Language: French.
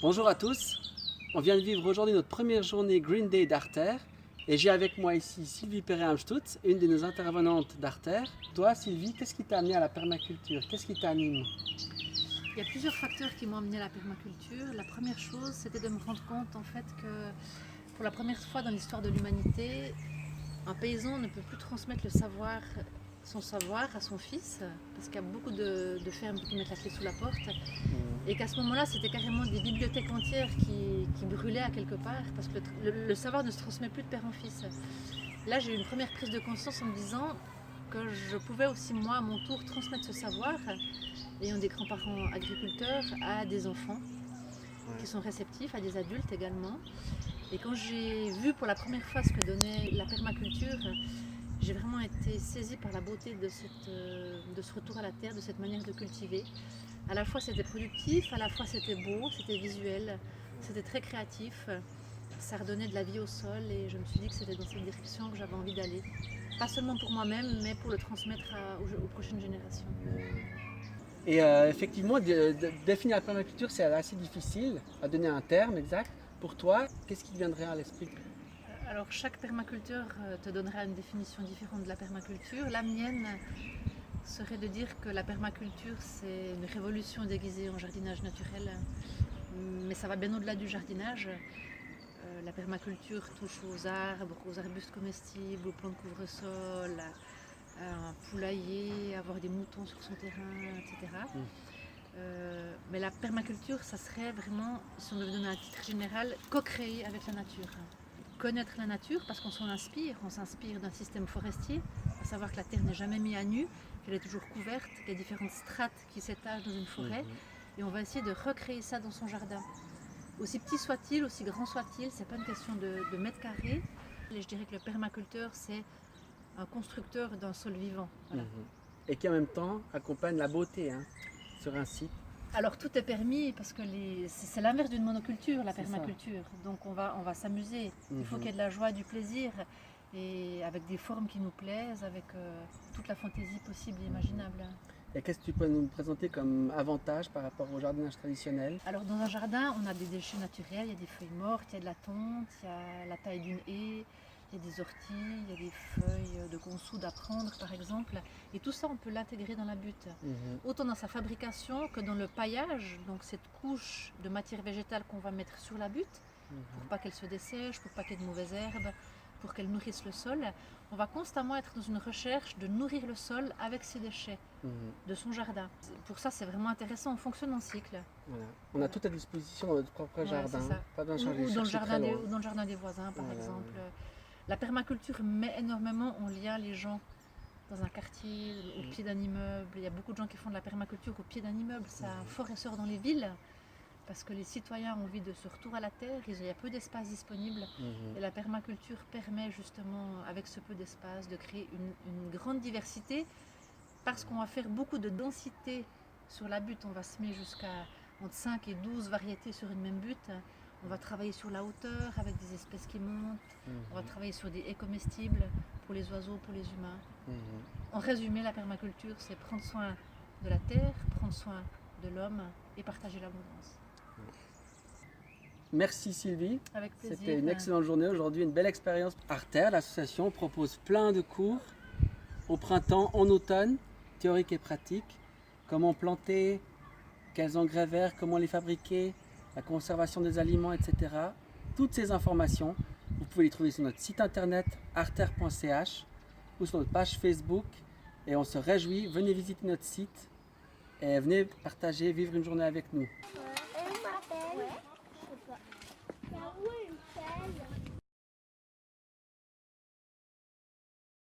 Bonjour à tous, on vient de vivre aujourd'hui notre première journée Green Day d'Arter et j'ai avec moi ici Sylvie Perret-Amstutz, une de nos intervenantes d'Arter. Toi Sylvie, qu'est-ce qui t'a amené à la permaculture? Qu'est-ce qui t'anime? Il y a plusieurs facteurs qui m'ont amené à la permaculture. La première chose, c'était de me rendre compte en fait que pour la première fois dans l'histoire de l'humanité, un paysan ne peut plus transmettre son savoir à son fils, parce qu'il y a beaucoup de fermes qui mettent la clé sous la porte, et qu'à ce moment-là, c'était carrément des bibliothèques entières qui brûlaient à quelque part, parce que le savoir ne se transmet plus de père en fils. Là, j'ai eu une première prise de conscience en me disant que je pouvais aussi, moi, à mon tour, transmettre ce savoir, ayant des grands-parents agriculteurs, à des enfants qui sont réceptifs, à des adultes également. Et quand j'ai vu pour la première fois ce que donnait la permaculture, j'ai vraiment été saisie par la beauté de ce retour à la terre, de cette manière de cultiver. À la fois c'était productif, à la fois c'était beau, c'était visuel, c'était très créatif. Ça redonnait de la vie au sol et je me suis dit que c'était dans cette direction que j'avais envie d'aller. Pas seulement pour moi-même, mais pour le transmettre aux prochaines générations. Et effectivement, définir la permaculture, c'est assez difficile à donner un terme exact. Pour toi, qu'est-ce qui te viendrait à l'esprit? Alors chaque permaculteur te donnera une définition différente de la permaculture. La mienne serait de dire que la permaculture, c'est une révolution déguisée en jardinage naturel. Mais ça va bien au-delà du jardinage. La permaculture touche aux arbres, aux arbustes comestibles, aux plantes couvre-sol, à un poulailler, avoir des moutons sur son terrain, etc. Mais la permaculture, ça serait vraiment, si on devait donner un titre général, co-créer avec la nature. Connaître la nature parce qu'on on s'inspire d'un système forestier, à savoir que la terre n'est jamais mise à nu, qu'elle est toujours couverte, qu'il y a différentes strates qui s'étagent dans une forêt, et on va essayer de recréer ça dans son jardin. Aussi petit soit-il, aussi grand soit-il, c'est pas une question de mètres carrés. Et je dirais que le permaculteur, c'est un constructeur d'un sol vivant. Voilà. Et qui en même temps accompagne la beauté sur un site. Alors tout est permis parce que c'est l'inverse d'une monoculture, la permaculture. Donc on va s'amuser. Il faut qu'il y ait de la joie et du plaisir, et avec des formes qui nous plaisent, avec toute la fantaisie possible et imaginable. Et qu'est-ce que tu peux nous présenter comme avantage par rapport au jardinage traditionnel? Alors dans un jardin, on a des déchets naturels, il y a des feuilles mortes, il y a de la tonte, il y a la taille d'une haie, il y a des orties, il y a des feuilles de consoude à prendre par exemple. Et tout ça, on peut l'intégrer dans la butte. Autant dans sa fabrication que dans le paillage, donc cette couche de matière végétale qu'on va mettre sur la butte, pour pas qu'elle se dessèche, pour pas qu'il y ait de mauvaises herbes, pour qu'elle nourrisse le sol. On va constamment être dans une recherche de nourrir le sol avec ces déchets de son jardin. Pour ça, c'est vraiment intéressant, on fonctionne en cycle. Voilà. On a tout à disposition dans notre propre jardin. Pas besoin de changer, ou dans le jardin des voisins, par exemple. La permaculture met énormément en lien les gens dans un quartier, au pied d'un immeuble. Il y a beaucoup de gens qui font de la permaculture au pied d'un immeuble. Ça a un fort essor dans les villes, parce que les citoyens ont envie de ce retour à la terre, il y a peu d'espace disponible. Et la permaculture permet justement, avec ce peu d'espace, de créer une grande diversité, parce qu'on va faire beaucoup de densité sur la butte. On va semer jusqu'à entre 5 et 12 variétés sur une même butte. On va travailler sur la hauteur avec des espèces qui montent. On va travailler sur des haies comestibles pour les oiseaux, pour les humains. En résumé, la permaculture, c'est prendre soin de la terre, prendre soin de l'homme et partager l'abondance. Merci Sylvie. Avec plaisir. C'était une excellente journée. Aujourd'hui, une belle expérience. Arter, l'association, propose plein de cours au printemps, en automne, théorique et pratique. Comment planter, quels engrais verts, comment les fabriquer, la conservation des aliments, etc. Toutes ces informations, vous pouvez les trouver sur notre site internet arter.ch ou sur notre page Facebook. Et on se réjouit, venez visiter notre site et venez partager, vivre une journée avec nous.